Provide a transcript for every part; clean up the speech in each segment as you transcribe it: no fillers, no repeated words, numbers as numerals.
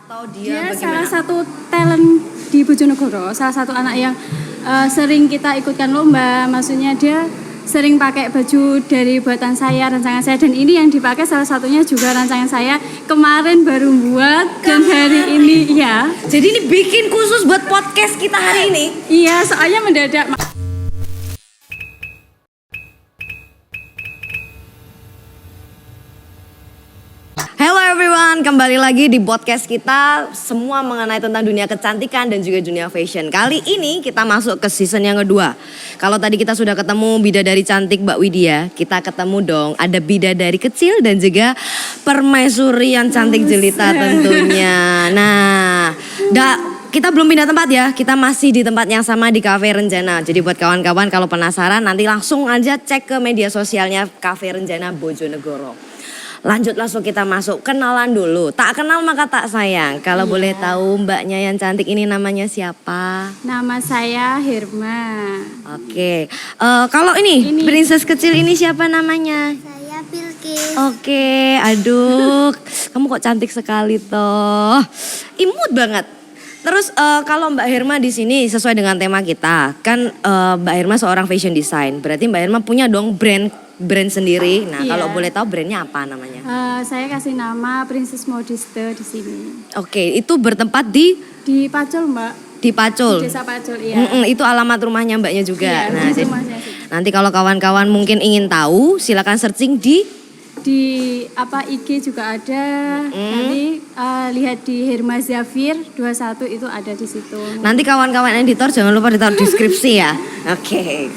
atau Dia bagaimana? salah satu talent di Bojonegoro, salah satu anak yang sering kita ikutkan lomba. Maksudnya dia sering pakai baju dari buatan saya, rancangan saya, dan ini yang dipakai salah satunya juga rancangan saya kemarin baru buat dan hari ini ya. Jadi ini bikin khusus buat podcast kita hari ini. Iya, soalnya mendadak. Hello everyone, kembali lagi di podcast kita semua mengenai tentang dunia kecantikan dan juga dunia fashion. Kali ini kita masuk ke season yang kedua. Kalau tadi kita sudah ketemu bidadari cantik Mbak Widya, kita ketemu dong ada bidadari kecil dan juga permaisuri yang cantik jelita tentunya. Nah, kita belum pindah tempat ya, kita masih di tempat yang sama di Cafe Renjana. Jadi buat kawan-kawan kalau penasaran nanti langsung aja cek ke media sosialnya Cafe Renjana Bojonegoro. Lanjut langsung kita masuk, kenalan dulu. Tak kenal maka tak sayang. Kalau boleh tahu mbaknya yang cantik ini namanya siapa? Nama saya Herma. Oke, kalau ini princess kecil ini siapa namanya? Saya Bilkis. Oke, aduh, kamu kok cantik sekali toh, imut banget. Terus kalau Mbak Herma di sini sesuai dengan tema kita, kan Mbak Herma seorang fashion design, berarti Mbak Herma punya dong brand sendiri. Nah, Iya. kalau boleh tahu brandnya apa namanya? Saya kasih nama Princess Modiste di sini. Oke, itu bertempat di Pacul, Mbak. di Pacul. Di Desa Pacul, iya. Itu alamat rumahnya mbaknya juga. Iya, Nah, di jadi rumahnya sih. nanti kalau kawan-kawan mungkin ingin tahu, silakan searching di IG juga ada. Nanti lihat di Herma Zafir 21 itu ada di situ. nanti kawan-kawan editor jangan lupa ditaruh deskripsi ya. Oke.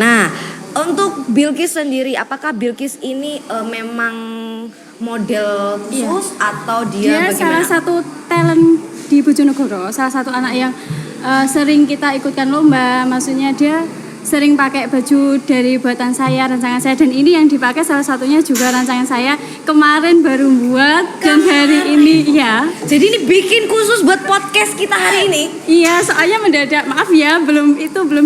Nah, untuk Bilkis sendiri, apakah Bilkis ini memang model khusus atau Dia bagaimana? salah satu talent di Bojonegoro, salah satu anak yang sering kita ikutkan lomba. Maksudnya dia sering pakai baju dari buatan saya, rancangan saya, dan ini yang dipakai salah satunya juga rancangan saya kemarin baru buat dan hari ini ya. Jadi ini bikin khusus buat podcast kita hari ini. Iya, soalnya mendadak, maaf ya, belum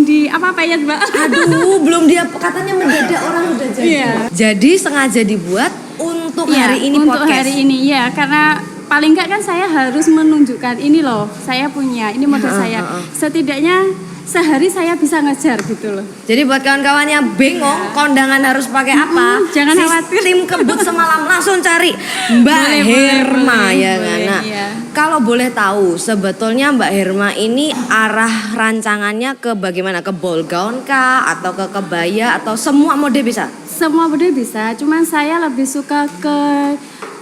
di apa-apain, Mbak. Aduh, belum dia katanya mendadak orang udah jadi. Iya. Jadi sengaja dibuat untuk Iya, hari ini untuk podcast. hari ini ya, karena paling enggak kan saya harus menunjukkan ini loh, saya punya, ini model saya. Setidaknya sehari saya bisa ngejar gitu loh. Jadi buat kawan-kawan yang bingung kondangan harus pakai apa, jangan khawatir. Tim kebut semalam langsung cari Mbak Herma ya kan. Nah, iya. kalau boleh tahu sebetulnya Mbak Herma ini arah rancangannya ke bagaimana? Ke ball gown kah atau ke kebaya atau semua mode bisa? Semua model bisa, cuman saya lebih suka ke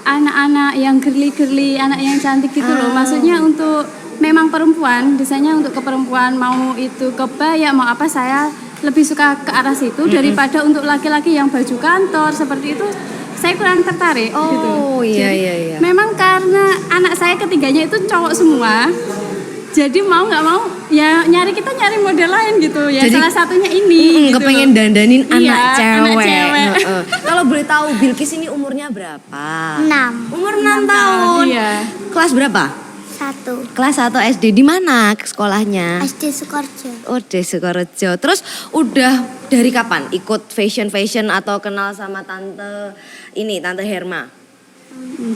anak-anak yang girly-girly, anak yang cantik gitu loh. Maksudnya untuk memang perempuan, desainnya untuk ke perempuan, mau itu kebaya, mau apa, saya lebih suka ke arah situ daripada untuk laki-laki yang baju kantor seperti itu. Saya kurang tertarik gitu. Oh iya iya iya. Memang karena anak saya ketiganya itu cowok semua. Jadi mau nggak mau ya nyari model lain gitu ya. Jadi, salah satunya ini gitu kepengen loh. dandanin Iya, anak anak cewek. cewek. Kalau boleh tahu Bilkis ini umurnya berapa? 6. Umur 6 tahun. Iya. Kelas berapa? 1. Kelas 1 SD. Di mana sekolahnya? SD Sukoharjo. Oh, di Sukoharjo. Terus udah dari kapan ikut fashion atau kenal sama tante Herma?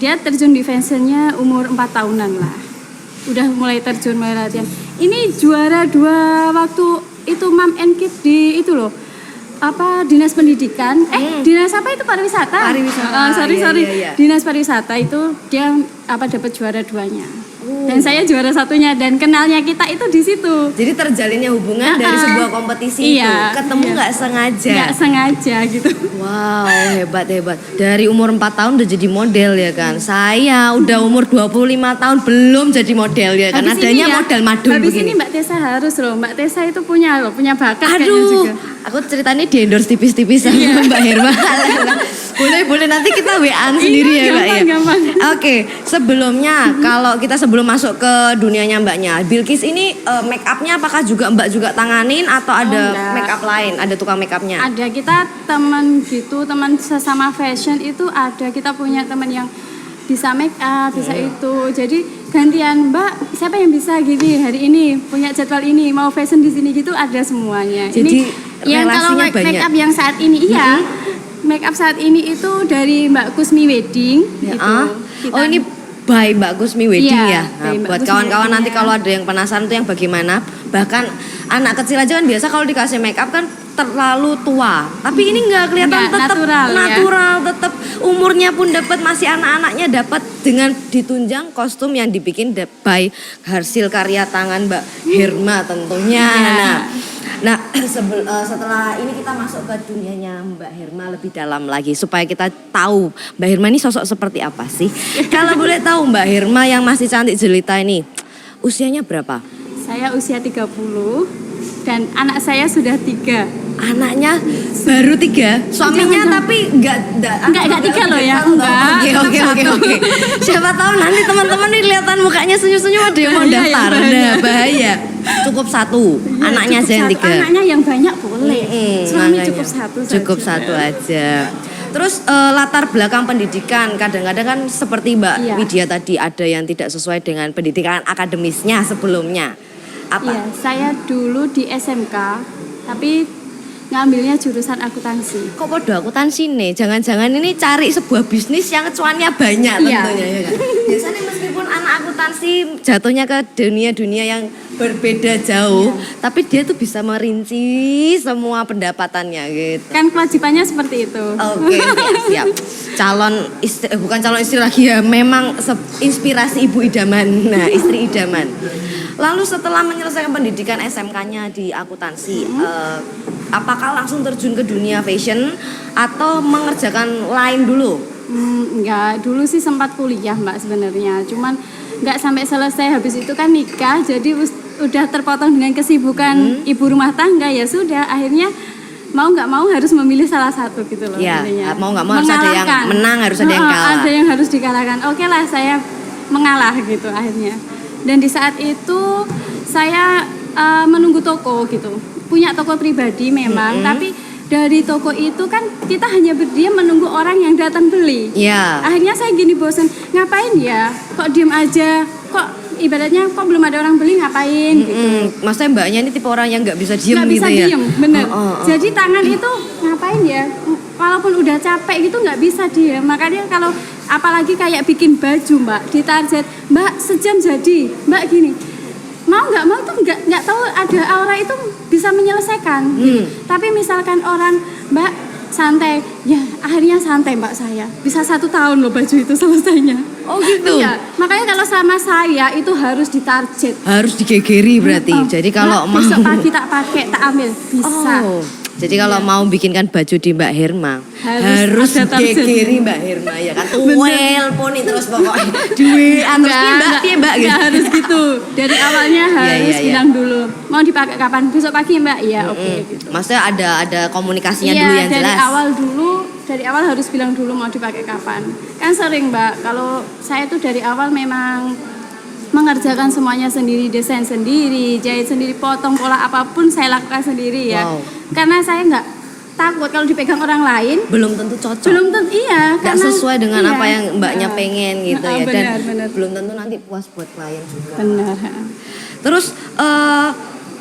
Dia terjun di fashionnya umur 4 tahunan lah. Udah mulai terjun, mulai latihan. Ini juara 2 waktu itu Mom and Kid di itu loh. Dinas pendidikan, dinas apa itu pariwisata? Sorry. Iya. Dinas pariwisata itu dia dapat juara 2-nya. Dan saya juara 1-nya dan kenalnya kita itu di situ. Jadi terjalinnya hubungan dari sebuah kompetisi itu. Ketemu nggak sengaja. Nggak sengaja gitu. Wow, hebat. Dari umur 4 tahun udah jadi model ya kan. Saya udah umur 25 tahun belum jadi model ya kan. Adanya modal madun habis begini. ini Mbak Tessa harus loh. Mbak Tessa itu punya bakat kayaknya Aduh, juga. aku ceritanya di endorse tipis-tipis sama Mbak Herma. boleh nanti kita WA-an sendiri ya Mbak ya. Gampang. Oke, sebelumnya kalau kita sebelum masuk ke dunianya Mbaknya, Bilkis ini make up-nya apakah juga Mbak juga tanganin atau ada enggak. make up lain, ada tukang make up-nya? Ada, kita teman gitu, teman sesama fashion itu ada, kita punya teman yang bisa make up, bisa itu. Jadi gantian, Mbak, siapa yang bisa gini hari ini, punya jadwal ini, mau fashion di sini gitu, ada semuanya. Jadi yang kalau relasinya make banyak. up yang saat ini make up saat ini itu dari Mbak Kusmi Wedding gitu. Oh, ini by Mbak Kusmi Wedding Iya, ya. Nah, by Mbak buat Kusmi kawan-kawan Wedding nanti ya. kalau ada yang penasaran tuh yang bagaimana, bahkan anak kecil aja kan biasa kalau dikasih make up kan terlalu tua. Tapi ini enggak kelihatan Enggak, tetap natural, ya. tetap umurnya pun dapat, masih anak-anaknya dapat dengan ditunjang kostum yang dibikin by hasil karya tangan Mbak Herma tentunya. Iya. Nah, setelah ini kita masuk ke dunianya Mbak Herma lebih dalam lagi supaya kita tahu Mbak Herma ini sosok seperti apa sih. Kalau boleh tahu Mbak Herma yang masih cantik jelita ini usianya berapa? Saya usia 30 dan anak saya sudah 3. Anaknya baru 3, suaminya Jangan. tapi enggak 3 loh ya, enggak. Oke. Siapa tahu nanti teman-teman nih kelihatan mukanya senyum-senyum ada yang mau Bahaya ya, daftar. bahaya. Nah, bahaya. Cukup 1, anaknya aja yang 3. Anaknya yang banyak boleh. Suami Makanya. cukup 1 saja. Cukup 1 aja. Terus latar belakang pendidikan kadang-kadang kan seperti Mbak Iya. Widya tadi ada yang tidak sesuai dengan pendidikan akademisnya sebelumnya. Apa? Iya, saya dulu di SMK tapi ngambilnya jurusan akuntansi. Kok podo akuntansi nih? Jangan-jangan ini cari sebuah bisnis yang cuannya banyak Iya. tentunya ya kan? Biasanya meskipun anak akuntansi jatuhnya ke dunia-dunia yang berbeda jauh, tapi dia tuh bisa merinci semua pendapatannya gitu. Kan kewajibannya seperti itu. Oke, siap. Bukan calon istri lagi ya, memang inspirasi ibu idaman. Nah, istri idaman. Lalu setelah menyelesaikan pendidikan SMK-nya di akuntansi, apakah langsung terjun ke dunia fashion atau mengerjakan lain dulu? Enggak, dulu sih sempat kuliah Mbak sebenarnya. Cuman enggak sampai selesai, habis itu kan nikah, jadi udah terpotong dengan kesibukan ibu rumah tangga, ya sudah akhirnya mau nggak mau harus memilih salah satu gitu loh. Ya, intinya. mau nggak mau harus ada yang Mengalahkan. menang, harus ada yang kalah. Ada yang harus dikalahkan. Oke lah, saya mengalah gitu akhirnya. Dan di saat itu saya menunggu toko gitu. Punya toko pribadi memang, tapi dari toko itu kan kita hanya berdiam menunggu orang yang datang beli. Iya. Akhirnya saya gini bosan, ngapain ya? Kok diem aja? Kok ibaratnya kok belum ada orang beli ngapain gitu. Maksudnya mbaknya ini tipe orang yang nggak bisa diem Nggak gitu bisa ya? diem, bener. Oh. Jadi tangan itu ngapain ya? Walaupun udah capek gitu nggak bisa diem. Makanya kalau apalagi kayak bikin baju Mbak, di target Mbak sejam jadi, Mbak gini. Mau nggak mau tuh nggak tahu ada aura itu bisa menyelesaikan. Gitu. Tapi misalkan orang Mbak santai, ya akhirnya santai Mbak saya. Bisa 1 tahun loh baju itu selesainya. Oh gitu? Iya, makanya kalau sama saya itu harus ditarget. Harus digegeri berarti. Jadi kalau Mbak, mau besok pagi tak pakai, tak ambil, bisa. Oh. Jadi kalau mau bikinkan baju di Mbak Herma Harus ada target. digegeri Mbak Herma ya kan. Well poni terus pokoknya duit terus piye Mbak gitu. Nggak harus gitu. Dari awalnya harus iya. bilang dulu, mau dipakai kapan? Besok pagi Mbak, iya oke gitu. Maksudnya ada komunikasinya Iya, dulu yang dari jelas. dari awal harus bilang dulu mau dipakai kapan. Kan sering Mbak, kalau saya tuh dari awal memang mengerjakan semuanya sendiri, desain sendiri, jahit sendiri, potong pola apapun saya lakukan sendiri ya. Wow. Karena saya nggak takut kalau dipegang orang lain. Belum tentu cocok. Belum tentu iya, Nggak karena sesuai dengan iya. apa yang mbaknya pengen gitu ya. Dan Benar. belum tentu nanti puas buat klien juga. Benar. Terus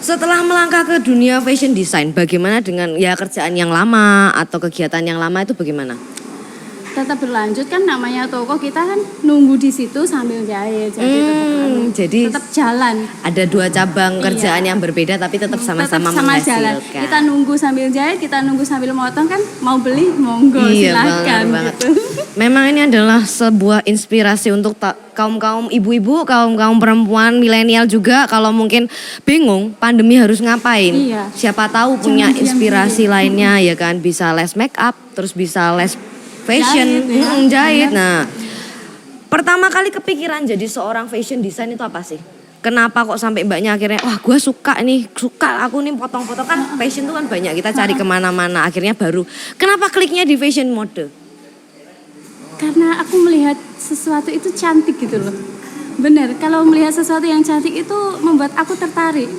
setelah melangkah ke dunia fashion design, bagaimana dengan ya kerjaan yang lama atau kegiatan yang lama itu bagaimana? Tetap berlanjut kan, namanya toko kita kan nunggu di situ sambil jahit, Jadi tetap jalan. ada 2 cabang Iya. kerjaan yang berbeda tapi tetap sama-sama Tetap sama jalan. menghasilkan. Kita nunggu sambil jahit, kita nunggu sambil motong kan, mau beli monggo Iya, silakan banget. gitu. Memang ini adalah sebuah inspirasi untuk kaum-kaum ibu-ibu, kaum-kaum perempuan, milenial juga kalau mungkin bingung pandemi harus ngapain. Iya. Siapa tahu punya Jangan inspirasi lainnya ya kan, bisa les make up, terus bisa les fashion, Jahit, ya. jahit. Iya. Nah, pertama kali kepikiran jadi seorang fashion design itu apa sih? Kenapa kok sampai mbaknya akhirnya, wah gue suka aku nih potong-potong kan fashion itu kan banyak, kita cari kemana-mana akhirnya baru. Kenapa kliknya di fashion mode? Karena aku melihat sesuatu itu cantik gitu loh. Bener, kalau melihat sesuatu yang cantik itu membuat aku tertarik.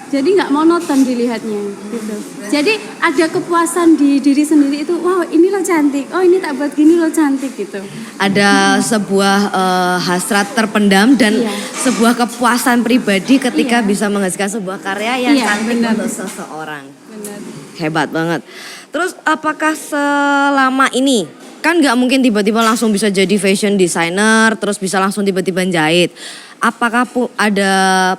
Jadi nggak monoton dilihatnya gitu. Jadi ada kepuasan di diri sendiri itu, wow ini lo cantik, oh ini tak buat gini lo cantik gitu. Ada sebuah hasrat terpendam dan Iya. sebuah kepuasan pribadi ketika Iya. bisa menghasilkan sebuah karya yang Iya, cantik benar. untuk seseorang. Bener. Hebat banget. Terus apakah selama ini Kan nggak mungkin tiba-tiba langsung bisa jadi fashion designer, terus bisa langsung tiba-tiba jahit. Apakah ada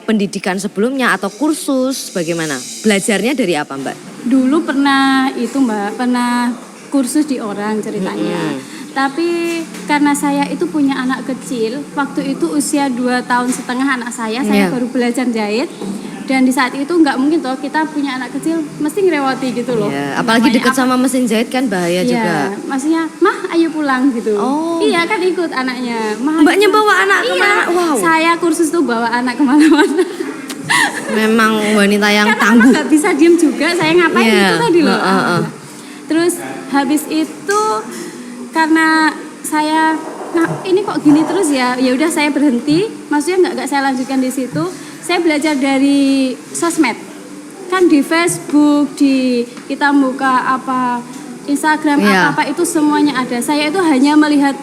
pendidikan sebelumnya atau kursus, bagaimana? Belajarnya dari apa Mbak? Dulu pernah itu Mbak, pernah kursus di orang ceritanya. Tapi karena saya itu punya anak kecil, waktu itu usia 2,5 tahun anak saya baru belajar jahit. Dan di saat itu nggak mungkin toh kita punya anak kecil mesti ngerewati gitu loh. Apalagi dekat sama mesin jahit kan bahaya juga. Maksudnya, mah ayo pulang gitu. Oh. Iya kan ikut anaknya. Mbaknya bawa anak kemana? Wow. Saya kursus tuh bawa anak kemana-mana. Memang wanita yang karena tangguh. Karena nggak bisa diem juga, saya ngapain itu tadi loh. Terus habis itu karena saya, ini kok gini terus ya udah saya berhenti. Maksudnya nggak saya lanjutkan di situ. Saya belajar dari sosmed, kan di Facebook, di kita buka apa Instagram apa itu semuanya ada. Saya itu hanya melihat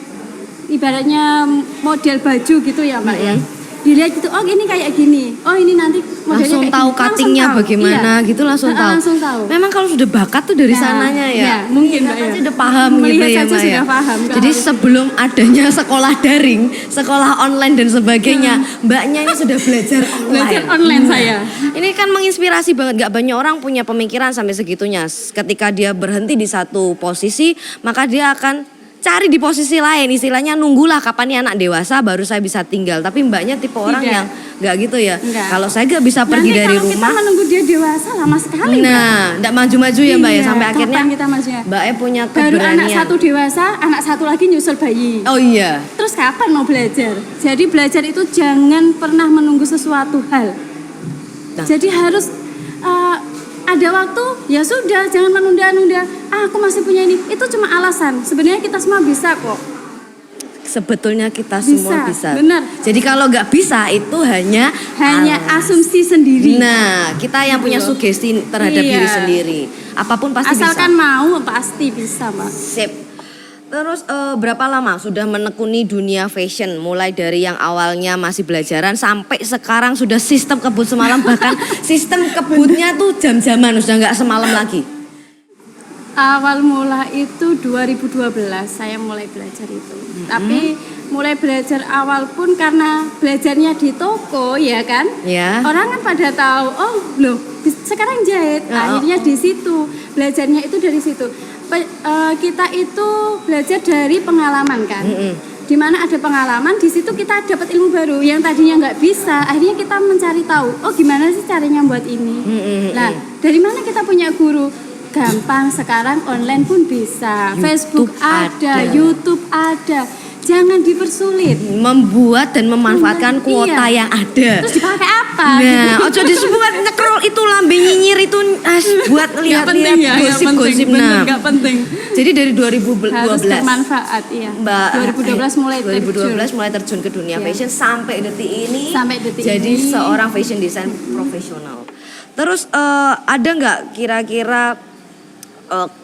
ibaratnya model baju gitu ya Mbak ya. Dilihat gitu, oh ini kayak gini, oh ini nanti modelnya langsung kayak tahu gini. cuttingnya bagaimana gitu langsung tahu. Langsung tahu. Memang kalau sudah bakat tuh dari sananya ya. Iya, mungkin Mbak ya. ya. Udah paham gitu ya Mbak ya. Paham, jadi sebelum adanya sekolah daring, sekolah online dan sebagainya, Mbaknya ini sudah belajar online. Belajar online saya. Ini kan menginspirasi banget, gak banyak orang punya pemikiran sampai segitunya. Ketika dia berhenti di satu posisi, maka dia akan cari di posisi lain, istilahnya nunggulah kapan nih anak dewasa baru saya bisa tinggal. Tapi Mbaknya tipe orang yang nggak gitu ya. Kalau saya nggak bisa pergi dari rumah. Nanti kalau kita menunggu dia dewasa lama sekali. Nah, nggak maju-maju ya Mbak ya, sampai akhirnya kita Mbaknya punya baru keberanian. anak satu dewasa, anak satu lagi nyusul bayi. Oh iya. Terus kapan mau belajar? Jadi belajar itu jangan pernah menunggu sesuatu hal. Jadi harus ada waktu, ya sudah, jangan menunda-nunda. Aku masih punya ini. Itu cuma alasan. Sebenarnya kita semua bisa kok. Sebetulnya kita semua bisa. Benar. Jadi kalau nggak bisa itu hanya asumsi sendiri. Nah, kita yang punya sugesti terhadap diri sendiri. Apapun pasti asalkan bisa. mau pasti bisa, Mbak. Sip. Terus berapa lama sudah menekuni dunia fashion? Mulai dari yang awalnya masih belajaran sampai sekarang sudah sistem kebut semalam, bahkan sistem kebutnya tuh jam-jaman, sudah nggak semalam lagi. Awal mula itu 2012 saya mulai belajar itu. Tapi mulai belajar awal pun karena belajarnya di toko ya kan. Ya. Orang kan pada tahu, oh loh sekarang jahit. Akhirnya di situ belajarnya itu dari situ. Kita itu belajar dari pengalaman kan. Di mana ada pengalaman, di situ kita dapat ilmu baru yang tadinya nggak bisa. Akhirnya kita mencari tahu, oh gimana sih caranya buat ini. Nah, dari mana kita punya guru? Gampang, sekarang online pun bisa. Facebook ada, YouTube ada. Jangan dipersulit. Membuat dan memanfaatkan kuota yang ada. Terus dipakai apa? Nah, ojo disebut nyekrol itu lambe nyinyir itu buat lihat-lihat gosip-gosip. Nah, nggak penting. Jadi dari 2012 harus bermanfaat, iya. Mbak 2012 mulai terjun ke dunia fashion sampai detik ini. Jadi ini. seorang fashion design profesional. Terus ada nggak kira-kira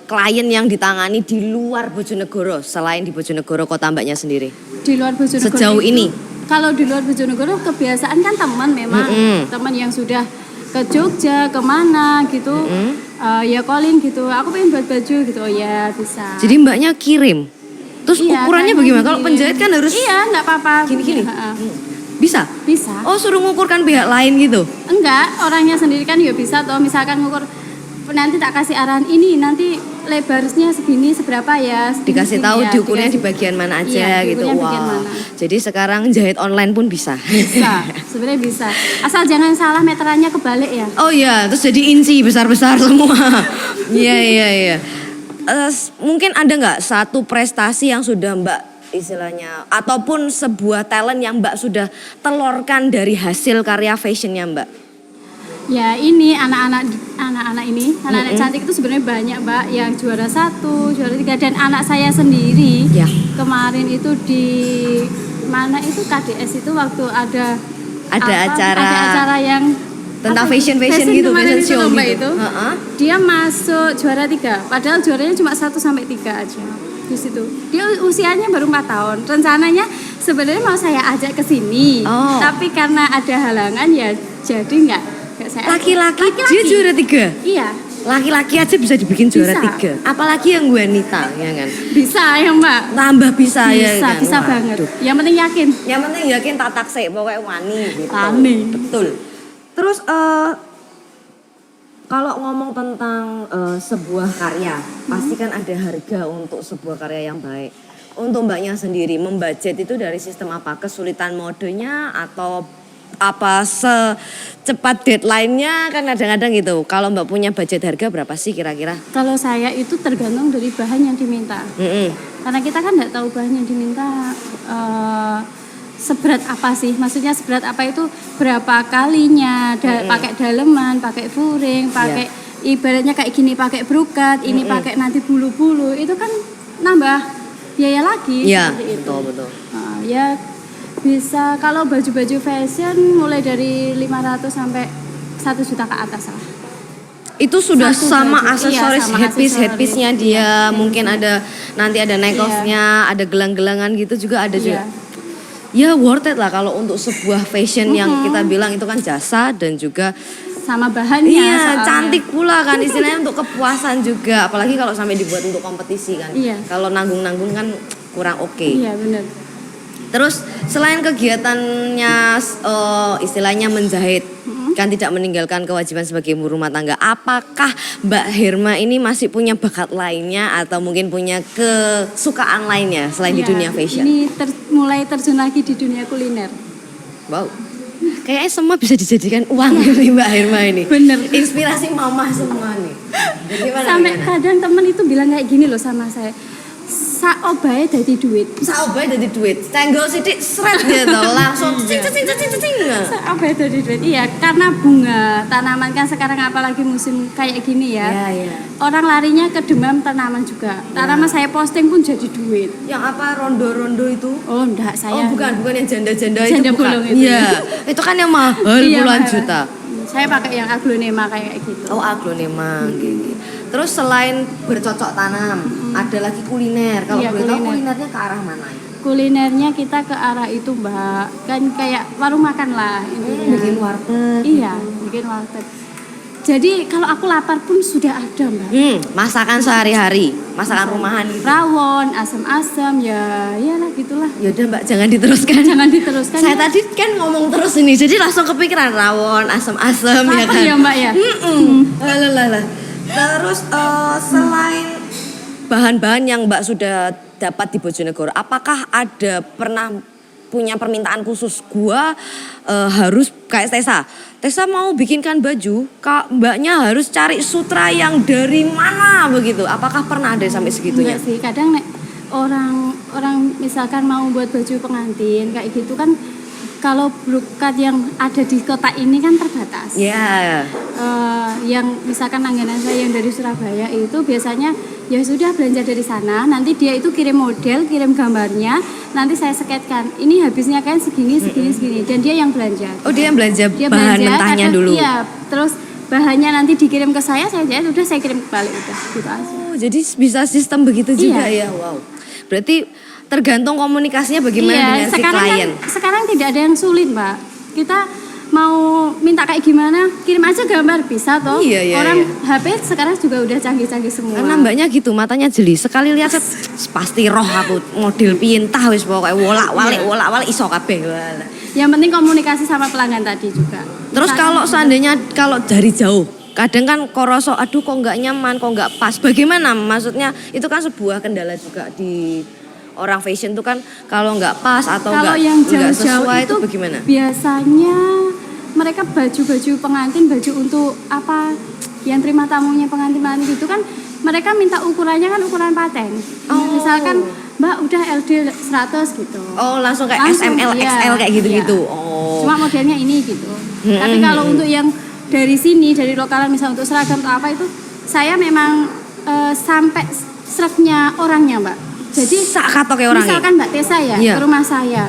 klien yang ditangani di luar Bojonegoro selain di Bojonegoro kota Mbaknya sendiri? Di luar Bojonegoro sejauh ini? Kalau di luar Bojonegoro kebiasaan kan teman memang teman yang sudah ke Jogja kemana gitu, ya calling gitu. Aku pengen buat baju gitu, oh ya bisa. Jadi Mbaknya kirim. Terus ukurannya bagaimana? Kalau penjahit kan harus nggak apa-apa. Gini-gini. Bisa? Bisa. Oh suruh ngukurkan pihak lain gitu? Enggak, orangnya sendiri kan ya bisa toh. Misalkan ngukur nanti tak kasih arahan ini nanti lebarnya segini seberapa ya dikasih tahu diukurnya di bagian mana aja gitu. Wah. Jadi sekarang jahit online pun bisa. Bisa, sebenarnya bisa. Asal jangan salah meterannya kebalik ya. Oh iya, terus jadi inci besar-besar semua. Iya. Mungkin ada nggak satu prestasi yang sudah Mbak istilahnya ataupun sebuah talent yang Mbak sudah telurkan dari hasil karya fashionnya Mbak? Ya ini anak-anak cantik itu sebenarnya banyak Mbak yang juara 1, juara 3 dan anak saya sendiri kemarin itu di mana itu KDS itu waktu ada acara yang tentang fashion gitu, fashion show gitu. Itu, dia masuk juara 3 padahal juaranya cuma 1 sampai 3 aja di situ. Dia usianya baru 4 tahun. Rencananya sebenarnya mau saya ajak ke sini, tapi karena ada halangan ya jadi nggak. Laki-laki dia juara 3? Iya. Laki-laki aja bisa dibikin juara Bisa. 3. Apalagi yang wanita, ya kan? Bisa ya Mbak. Tambah bisa, ya kan? Bisa Waduh. banget. Yang penting yakin. Yang penting yakin tak taksik, pokoknya wani gitu. Wani. Betul. Terus kalau ngomong tentang sebuah karya, pasti kan ada harga untuk sebuah karya yang baik. Untuk mbaknya sendiri, membudget itu dari sistem apa? Kesulitan modenya atau apa secepat deadline-nya kan kadang-kadang gitu. Kalau mbak punya budget harga berapa sih kira-kira? Kalau saya itu tergantung dari bahan yang diminta. Karena kita kan nggak tahu bahan yang diminta seberat apa sih. Maksudnya seberat apa itu berapa kalinya, pakai daleman, pakai furing, pakai ibaratnya kayak gini pakai brokat, ini pakai nanti bulu-bulu, itu kan nambah biaya lagi. Iya, seperti itu. betul. Ya bisa kalau baju-baju fashion mulai dari 500 sampai 1 juta ke atas lah. Itu sudah Satu sama baju, aksesoris sama headpiece-nya aksesoris. dia, Iya, mungkin ada nanti ada necklace-nya, ada gelang-gelangan gitu juga ada juga. Ya worth it lah kalau untuk sebuah fashion yang kita bilang itu kan jasa dan juga sama bahannya. iya soalnya. cantik pula kan istilahnya untuk kepuasan juga, apalagi kalau sampai dibuat untuk kompetisi kan. Iya. Kalau nanggung-nanggung kan kurang oke. Iya benar. Terus selain kegiatannya istilahnya menjahit, kan tidak meninggalkan kewajiban sebagai ibu rumah tangga. Apakah Mbak Herma ini masih punya bakat lainnya atau mungkin punya kesukaan lainnya selain di Iya, dunia fashion? Ini mulai terjun lagi di dunia kuliner. Wow. Kayaknya semua bisa dijadikan uang nih Mbak Herma ini. Bener. Inspirasi mama semua nih. Gimana, Sampai gimana? kadang temen itu bilang kayak gini loh sama saya. Saobae dadi duit. Saobae dadi duit. Cenggol sidik seret gitu langsung cing. Saobae dadi duit. Iya, karena bunga tanaman kan sekarang apalagi musim kayak gini ya. Iya. Orang larinya ke demam tanaman juga. Tanaman saya posting pun jadi duit. Yang apa rondo-rondo itu? Oh, enggak saya. Oh bukan yang janda-janda itu Janda bukan. bolong itu. Iya, itu kan yang mahal Iya, puluhan mahal. juta. Saya pakai yang aglonema kayak gitu. Oh aglonema, gitu. Terus selain bercocok tanam, ada lagi kuliner. Kalau Iya, boleh tahu kuliner. kulinernya ke arah mana? Kulinernya kita ke arah itu Mbak, kan kayak warung makan lah intinya. Bikin warteg. Iya, bikin warteg. Jadi kalau aku lapar pun sudah ada Mbak. Masakan sehari-hari, masakan rumahan gitu. Rawon, asam-asam, ya lah gitulah. Ya udah Mbak, jangan diteruskan. Jangan diteruskan. Saya ya. tadi kan ngomong terus ini, jadi langsung kepikiran rawon, asam-asam ya Lapar kan. ya Mbak ya. Alah. Terus selain bahan-bahan yang Mbak sudah dapat di Bojonegoro, apakah ada pernah punya permintaan khusus? Gua harus kayak Tessa mau bikinkan baju, Mbaknya harus cari sutra yang dari mana begitu. Apakah pernah ada sampai segitunya? Enggak sih, kadang nek orang misalkan mau buat baju pengantin kayak gitu kan, kalau brokat yang ada di kota ini kan terbatas. Ya. Yang misalkan langganan saya yang dari Surabaya itu biasanya ya sudah belanja dari sana, nanti dia itu kirim model, kirim gambarnya, nanti saya sketkan ini habisnya kan segini, dan dia yang belanja. Oh dia yang belanja Dia bahan belanja, mentahnya kadang- dulu. Iya, terus bahannya nanti dikirim ke saya jahit, udah saya kirim balik udah gitu aja. Oh jadi bisa sistem begitu juga Iya. ya. Wow. Berarti tergantung komunikasinya bagaimana dengan si klien. Sekarang tidak ada yang sulit Mbak. Kita mau minta kayak gimana, kirim aja gambar bisa toh. Iya, Orang iya. HP sekarang juga udah canggih-canggih semua. Karena mbaknya gitu, matanya jeli. Sekali lihat set, pasti roh aku model pintah wis pokoknya wolak-walik iso kabeh. Walah. Yang penting komunikasi sama pelanggan tadi juga. Terus Misalkan- kalau seandainya kalau dari jauh, kadang kan koroso, aduh kok nggak nyaman, kok nggak pas. Bagaimana? Maksudnya itu kan sebuah kendala juga di orang fashion tuh kan kalau nggak pas atau kalau nggak yang nggak jauh-jauh sesuai itu itu bagaimana? biasanya mereka baju-baju pengantin, baju untuk apa yang terima tamunya pengantin itu kan mereka minta ukurannya kan ukuran paten. Oh. Misalkan Mbak udah LD 100 gitu. Oh langsung kayak Langsung, SML, iya, XL kayak gitu-gitu. iya. Oh. Cuma modelnya ini gitu. Tapi kalau untuk yang dari sini, dari lokalan misalnya untuk seragam atau apa itu, saya memang sampai sreknya orangnya Mbak. Jadi sak katoke orangnya. misalkan Mbak Tessa ya Iya. ke rumah saya.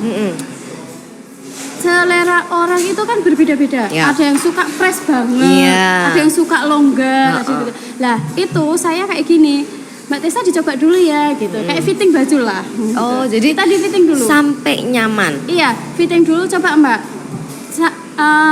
Selera orang itu kan berbeda-beda. Ya. Ada yang suka press banget, Iya. ada yang suka longgar, ada yang gitu. Lah, itu saya kayak gini. Mbak Tessa dicoba dulu ya gitu. Kayak fitting baju lah. Oh gitu. jadi kita di fitting dulu. sampai nyaman. Iya, fitting dulu coba Mbak.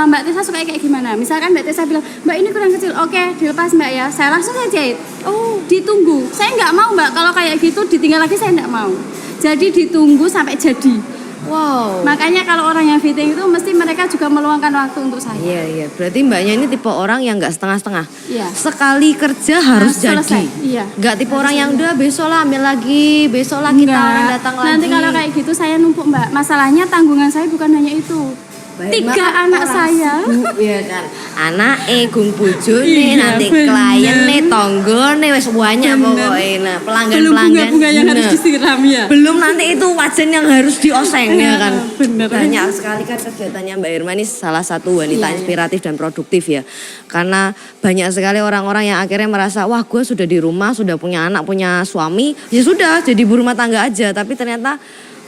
Mbak Tessa suka kayak gimana? Misalkan Mbak Tessa bilang, Mbak ini kurang kecil, oke dilepas Mbak ya, saya langsung saya jahit. Oh, ditunggu. Saya nggak mau Mbak, kalau kayak gitu ditinggal lagi saya nggak mau. Jadi ditunggu sampai jadi. Wow. Makanya kalau orang yang fitting itu mesti mereka juga meluangkan waktu untuk saya. Iya. Berarti mbaknya ini tipe orang yang nggak setengah-setengah. Iya. Sekali kerja harus jadi. Selesai. Iya. Nggak tipe orang yang udah besok lah ambil lagi, besok lah kita orang datang lagi. Nanti kalau kayak gitu saya numpuk Mbak. Masalahnya tanggungan saya bukan hanya itu. Baik, 3 anak saya. Iya kan. Anak gung bojone, Iya, nanti bener. klien tonggone wis banyak pokoknya. Nah, pelanggan-pelanggan. Belum bunga-bunga yang harus Nah. disiram ya. Belum nanti itu wajan yang harus dioseng ya kan. Bener. Banyak sekali kan kegiatannya Mbak Irma ini salah satu wanita Iya. inspiratif dan produktif ya. Karena banyak sekali orang-orang yang akhirnya merasa wah gue sudah di rumah, sudah punya anak, punya suami, ya sudah jadi ibu rumah tangga aja. Tapi ternyata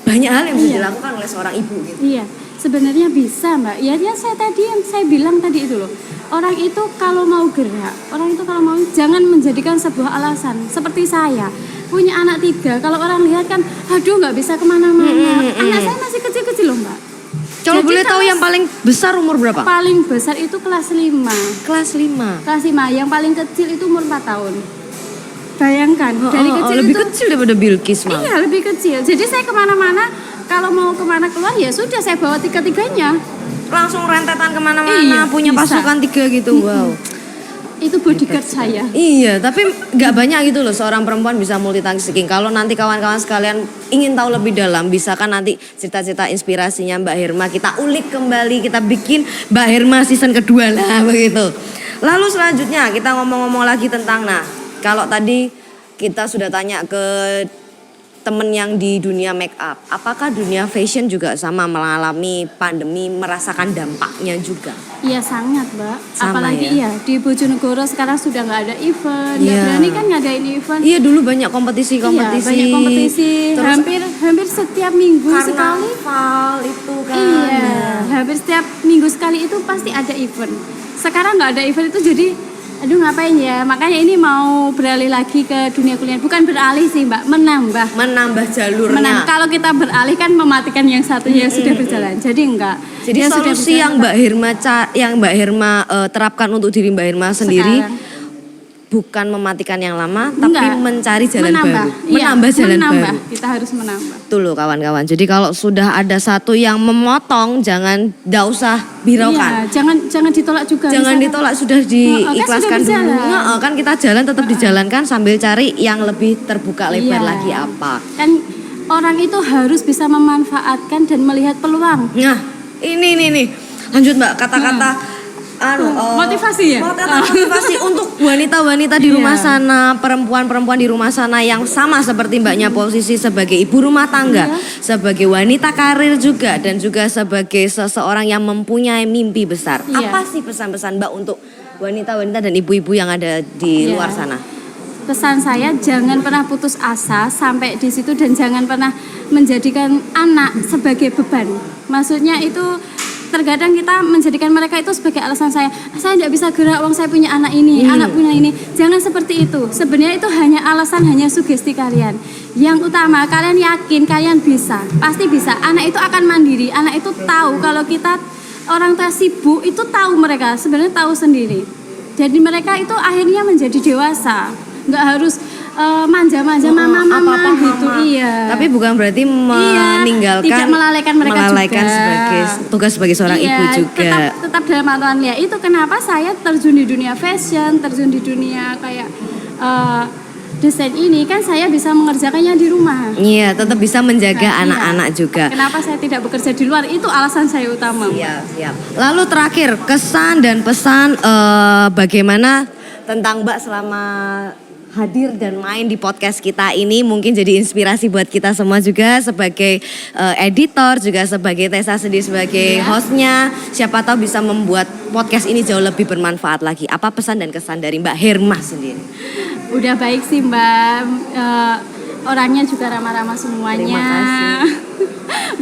banyak hal yang bisa dilakukan oleh seorang ibu gitu. Iya, sebenarnya bisa Mbak. Ya saya tadi yang saya bilang tadi itu loh. Orang itu kalau mau gerak, orang itu kalau mau jangan menjadikan sebuah alasan. Seperti saya punya anak 3, kalau orang lihat kan, aduh nggak bisa kemana-mana. Anak saya masih kecil-kecil loh Mbak. Kalau Jadi boleh tahu kelas- yang paling besar umur berapa? Paling besar itu kelas 5. Kelas 5. Kelas 5, yang paling kecil itu umur 4 tahun. Bayangkan, dari kecil lebih itu kecil daripada Bilqis mah. iya lebih kecil. Jadi saya kemana-mana, kalau mau kemana keluar ya sudah saya bawa 3-3-nya. Langsung rentetan kemana-mana, Iya, punya bisa. pasukan 3 gitu. Wow. Itu bodyguard saya. Iya, tapi nggak banyak gitu loh seorang perempuan bisa multitasking. Kalau nanti kawan-kawan sekalian ingin tahu lebih dalam, bisa kan nanti cerita-cerita inspirasinya Mbak Herma kita ulik kembali, kita bikin Mbak Herma season kedua lah begitu. Lalu selanjutnya kita ngomong-ngomong lagi tentang, nah kalau tadi kita sudah tanya ke temen yang di dunia make up, apakah dunia fashion juga sama mengalami pandemi, merasakan dampaknya juga? Iya sangat Mbak. Sama Apalagi ya? di Bojonegoro sekarang sudah nggak ada event, nggak Iya. berani kan ngadain event. Iya dulu banyak kompetisi-kompetisi. Iya, banyak kompetisi. Terus hampir setiap minggu sekali. karnaval itu kan. Iya, hampir setiap minggu sekali itu pasti ada event. Sekarang nggak ada event itu jadi, aduh ngapain ya? Makanya ini mau beralih lagi ke dunia kuliah. Bukan beralih sih Mbak, Menambah jalurnya. Kalau kita beralih kan mematikan yang satunya yang sudah berjalan. Jadi enggak. Jadi Yang sudah solusi berjalan yang Mbak Herma terapkan untuk diri Mbak Herma sendiri sekarang. bukan mematikan yang lama, tapi Enggak. mencari jalan Menambah. baru, Iya, menambah jalan menambah. baru. Kita harus menambah. Tuh loh kawan-kawan. Jadi kalau sudah ada satu yang memotong, nggak usah biraukan. Iya, jangan ditolak juga. Jangan Misalkan- ditolak, sudah kan diikhlaskan sudah dulu. berjalan. Kan kita jalan tetap dijalankan sambil cari yang lebih terbuka lebar Iya. lagi apa. Kan orang itu harus bisa memanfaatkan dan melihat peluang. Nah, ini nih. Lanjut Mbak, kata-kata Motivasi ya? Motivasi untuk wanita-wanita di rumah sana, perempuan-perempuan di rumah sana yang sama seperti Mbaknya posisi sebagai ibu rumah tangga, sebagai wanita karir juga dan juga sebagai seseorang yang mempunyai mimpi besar. Iya. Apa sih pesan-pesan Mbak untuk wanita-wanita dan ibu-ibu yang ada di Iya. luar sana? Pesan saya jangan pernah putus asa sampai di situ dan jangan pernah menjadikan anak sebagai beban. Maksudnya itu terkadang kita menjadikan mereka itu sebagai alasan saya tidak bisa gerak, wong saya punya anak ini, anak punya ini. Jangan seperti itu. Sebenarnya itu hanya alasan, hanya sugesti kalian. Yang utama kalian yakin kalian bisa, pasti bisa. Anak itu akan mandiri, anak itu tahu kalau kita orang tua sibuk itu tahu mereka sebenarnya tahu sendiri. Jadi mereka itu akhirnya menjadi dewasa. Nggak harus manja-manja mama-mama gitu. mama. Iya. Tapi bukan berarti Iya, meninggalkan tidak melalaikan mereka juga. sebagai tugas sebagai seorang Iya, ibu juga. tetap dalam aturan ya. Itu kenapa saya terjun di dunia fashion, terjun di dunia kayak desain ini kan saya bisa mengerjakannya di rumah. Iya, tetap bisa menjaga Nah, anak-anak iya. juga. Kenapa saya tidak bekerja di luar? Itu alasan saya utama. Siap. Lalu terakhir, kesan dan pesan bagaimana tentang Mbak selama hadir dan main di podcast kita ini, mungkin jadi inspirasi buat kita semua juga sebagai editor, juga sebagai Tessa sendiri sebagai hostnya. Siapa tahu bisa membuat podcast ini jauh lebih bermanfaat lagi. Apa pesan dan kesan dari Mbak Herma sendiri? Udah baik sih Mbak, orangnya juga ramah-ramah semuanya. Terima kasih.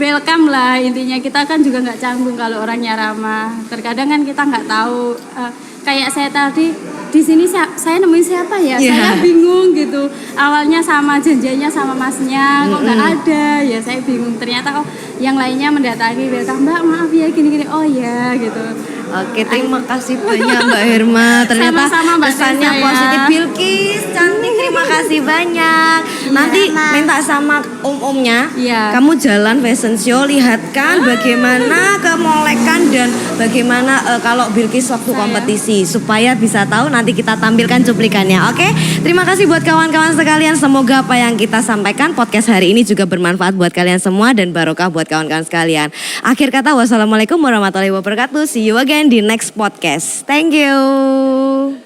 Welcome lah, intinya kita kan juga nggak canggung kalau orangnya ramah. Terkadang kan kita nggak tahu, kayak saya tadi di sini saya nemuin siapa ya, Iya. saya bingung gitu. Awalnya sama janjiannya sama masnya, kok nggak ada, ya saya bingung. Ternyata kok yang lainnya mendatangi welcome Mbak maaf ya gini-gini oh ya gitu. Oke, terima kasih banyak Mbak Herma. Ternyata Sama-sama, Mbak kesannya Tirta, ya. positif. Bilkis, cantik, terima kasih banyak. Nanti minta sama om-omnya, Iya. kamu jalan fashion show, lihatkan bagaimana kemolekan dan bagaimana kalau Bilkis waktu kompetisi. Supaya bisa tahu nanti kita tampilkan cuplikannya, oke? Terima kasih buat kawan-kawan sekalian. Semoga apa yang kita sampaikan podcast hari ini juga bermanfaat buat kalian semua dan barokah buat kawan-kawan sekalian. Akhir kata, wassalamualaikum warahmatullahi wabarakatuh. See you again di next podcast. Thank you.